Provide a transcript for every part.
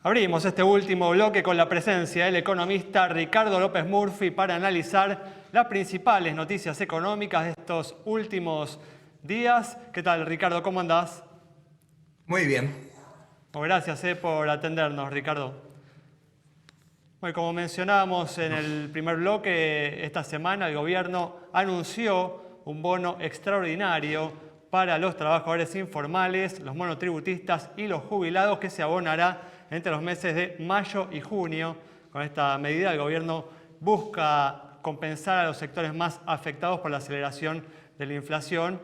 Abrimos este último bloque con la presencia del economista Ricardo López Murphy para analizar las principales noticias económicas de estos últimos días. ¿Qué tal, Ricardo? ¿Cómo andás? Muy bien. Gracias por atendernos, Ricardo. Bueno, como mencionábamos en el primer bloque, esta semana el gobierno anunció un bono extraordinario para los trabajadores informales, los monotributistas y los jubilados que se abonará entre los meses de mayo y junio. Con esta medida el gobierno busca compensar a los sectores más afectados por la aceleración de la inflación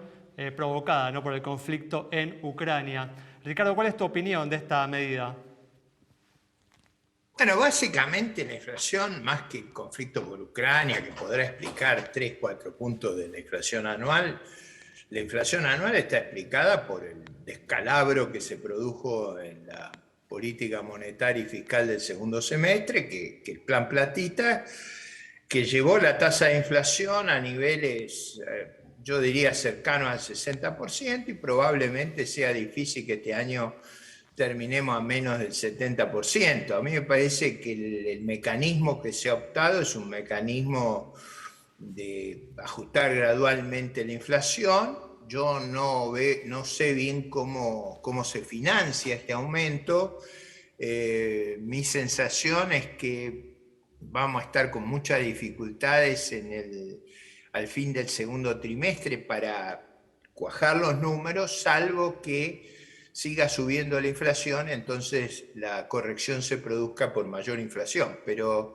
provocada, ¿no?, por el conflicto en Ucrania. Ricardo, ¿cuál es tu opinión de esta medida? Bueno, básicamente la inflación, más que el conflicto por Ucrania, que podrá explicar 3, 4 puntos de la inflación anual está explicada por el descalabro que se produjo en la política monetaria y fiscal del segundo semestre, que el plan Platita, que llevó la tasa de inflación a niveles, yo diría, cercanos al 60%, y probablemente sea difícil que este año terminemos a menos del 70%. A mí me parece que el mecanismo que se ha optado es un mecanismo de ajustar gradualmente la inflación. Yo no sé bien cómo se financia este aumento. Mi sensación es que vamos a estar con muchas dificultades al fin del segundo trimestre para cuajar los números, salvo que siga subiendo la inflación, entonces la corrección se produzca por mayor inflación. Pero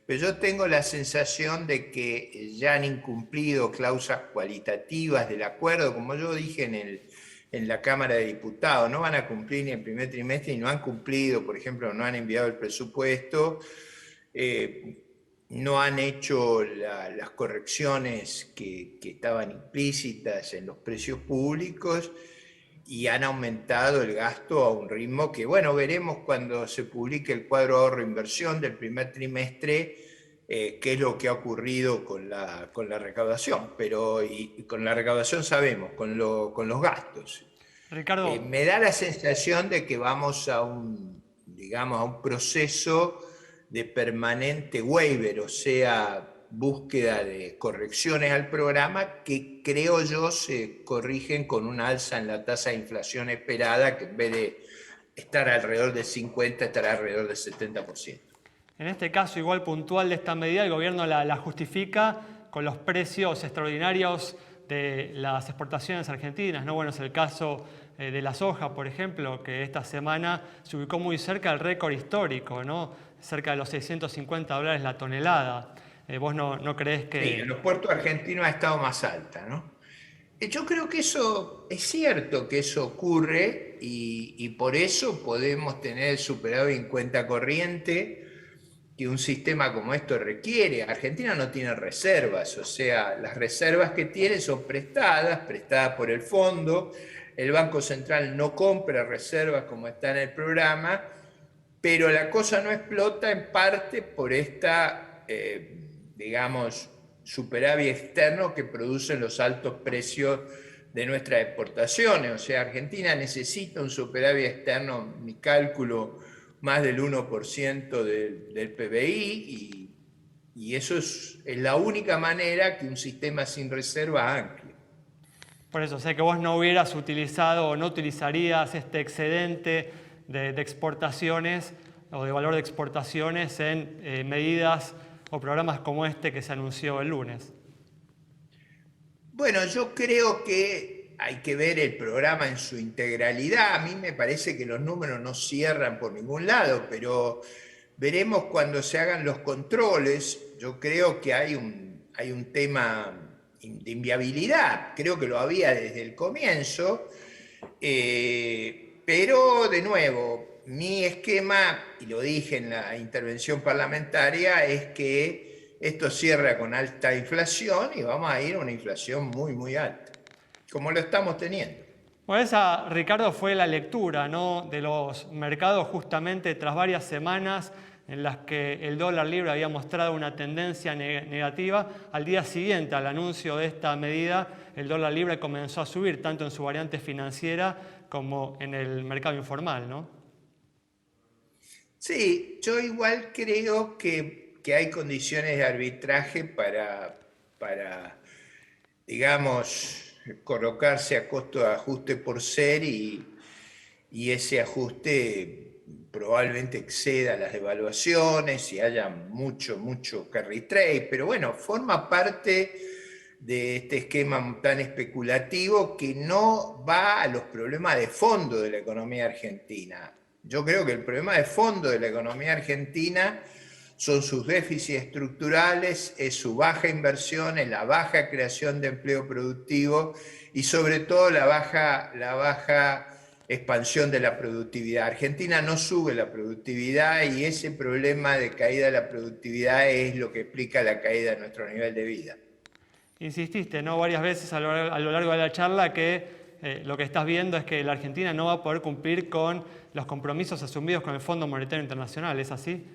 yo tengo la sensación de que ya han incumplido cláusulas cualitativas del acuerdo, como yo dije en la Cámara de Diputados, no van a cumplir ni el primer trimestre y no han cumplido, por ejemplo, no han enviado el presupuesto, no han hecho las correcciones que estaban implícitas en los precios públicos, y han aumentado el gasto a un ritmo que, bueno, veremos cuando se publique el cuadro ahorro-inversión del primer trimestre, qué es lo que ha ocurrido con la recaudación. Pero y con la recaudación sabemos, con los gastos. Ricardo, Me da la sensación de que vamos a digamos, a un proceso de permanente waiver, o sea, búsqueda de correcciones al programa que creo yo se corrigen con una alza en la tasa de inflación esperada, que en vez de estar alrededor del 50 estará alrededor del 70%. en este caso igual puntual de esta medida, el gobierno la justifica con los precios extraordinarios de las exportaciones argentinas, ¿no? Bueno, es el caso de la soja, por ejemplo, que esta semana se ubicó muy cerca del récord histórico, ¿no? Cerca de los $650 la tonelada. ¿Vos no creés Sí, en que...? los puertos argentinos ha estado más alta, ¿no? Yo creo que eso es cierto, que eso ocurre, y por eso podemos tener superávit en cuenta corriente que un sistema como esto requiere. Argentina no tiene reservas, o sea, las reservas que tiene son prestadas por el fondo. El Banco Central no compra reservas como está en el programa, pero la cosa no explota en parte por esta, digamos, superávit externo que producen los altos precios de nuestras exportaciones. O sea, Argentina necesita un superávit externo, mi cálculo, más del 1% del PBI, y eso es la única manera que un sistema sin reserva ancle. Por eso, sé que vos no hubieras utilizado o no utilizarías este excedente de exportaciones o de valor de exportaciones en medidas o programas como este que se anunció el lunes. Bueno, yo creo que hay que ver el programa en su integralidad. A mí me parece que los números no cierran por ningún lado, pero veremos cuando se hagan los controles. Yo creo que hay un tema de inviabilidad, creo que lo había desde el comienzo, pero de nuevo, mi esquema, y lo dije en la intervención parlamentaria, es que esto cierra con alta inflación y vamos a ir a una inflación muy, muy alta, como lo estamos teniendo. Bueno, esa, Ricardo, fue la lectura, ¿no?, de los mercados justamente tras varias semanas en las que el dólar libre había mostrado una tendencia negativa. Al día siguiente al anuncio de esta medida, el dólar libre comenzó a subir tanto en su variante financiera como en el mercado informal, ¿no? Sí, yo igual creo que hay condiciones de arbitraje para, digamos, colocarse a costo de ajuste por ser y ese ajuste probablemente exceda las devaluaciones y haya mucho carry trade, pero bueno, forma parte de este esquema tan especulativo que no va a los problemas de fondo de la economía argentina. Yo creo que el problema de fondo de la economía argentina son sus déficits estructurales, es su baja inversión, es la baja creación de empleo productivo y sobre todo la baja expansión de la productividad. Argentina no sube la productividad y ese problema de caída de la productividad es lo que explica la caída de nuestro nivel de vida. Insististe, ¿no?, varias veces a lo largo de la charla que lo que estás viendo es que la Argentina no va a poder cumplir con los compromisos asumidos con el Fondo Monetario Internacional, ¿es así?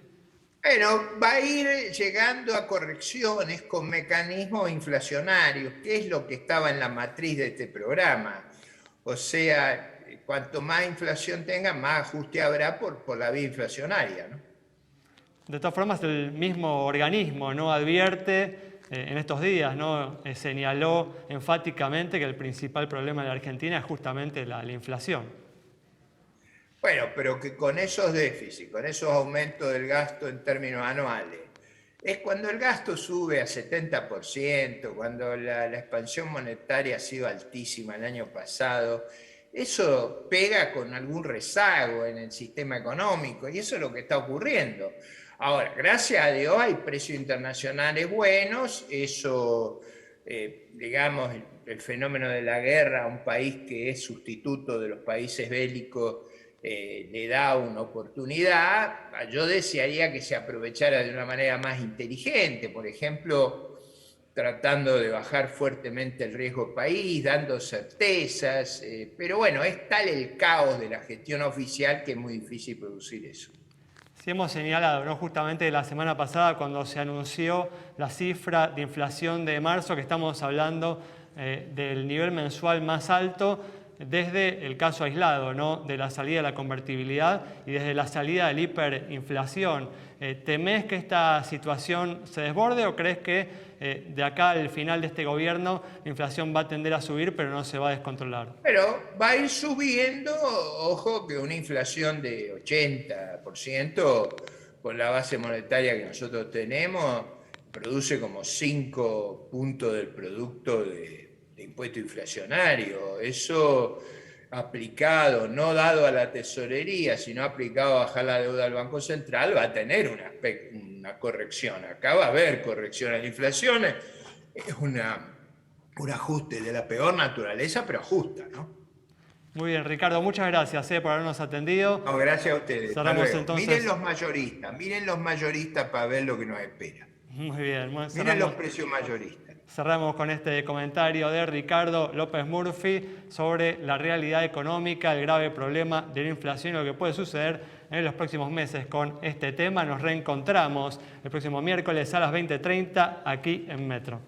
Bueno, va a ir llegando a correcciones con mecanismos inflacionarios, que es lo que estaba en la matriz de este programa. O sea, cuanto más inflación tenga, más ajuste habrá por la vía inflacionaria, ¿no? De todas formas, el mismo organismo no advierte en estos días, ¿no? Señaló enfáticamente que el principal problema de la Argentina es justamente la inflación. Bueno, pero que con esos déficits, con esos aumentos del gasto en términos anuales, es cuando el gasto sube a 70%, cuando la expansión monetaria ha sido altísima el año pasado, eso pega con algún rezago en el sistema económico y eso es lo que está ocurriendo. Ahora, gracias a Dios hay precios internacionales buenos, eso, digamos, el fenómeno de la guerra a un país que es sustituto de los países bélicos le da una oportunidad. Yo desearía que se aprovechara de una manera más inteligente, por ejemplo, tratando de bajar fuertemente el riesgo país, dando certezas, pero bueno, es tal el caos de la gestión oficial que es muy difícil producir eso. Sí, hemos señalado, ¿no?, justamente la semana pasada cuando se anunció la cifra de inflación de marzo, que estamos hablando del nivel mensual más alto desde el caso aislado, ¿no?, de la salida de la convertibilidad y desde la salida de la hiperinflación. ¿Temés que esta situación se desborde o crees que de acá al final de este gobierno la inflación va a tender a subir pero no se va a descontrolar? Pero va a ir subiendo, ojo que una inflación de 80% con la base monetaria que nosotros tenemos produce como 5 puntos del producto de impuesto inflacionario. Eso aplicado, no dado a la tesorería, sino aplicado a bajar la deuda del Banco Central, va a tener una corrección. Acá va a haber corrección a la inflación. Es un ajuste de la peor naturaleza, pero ajusta, ¿no? Muy bien, Ricardo, muchas gracias por habernos atendido. No, gracias a ustedes. Cerramos entonces. Miren los mayoristas para ver lo que nos espera. Muy bien. Bueno, miren los precios mayoristas. Cerramos con este comentario de Ricardo López Murphy sobre la realidad económica, el grave problema de la inflación y lo que puede suceder en los próximos meses con este tema. Nos reencontramos el próximo miércoles a las 20:30 aquí en Metro.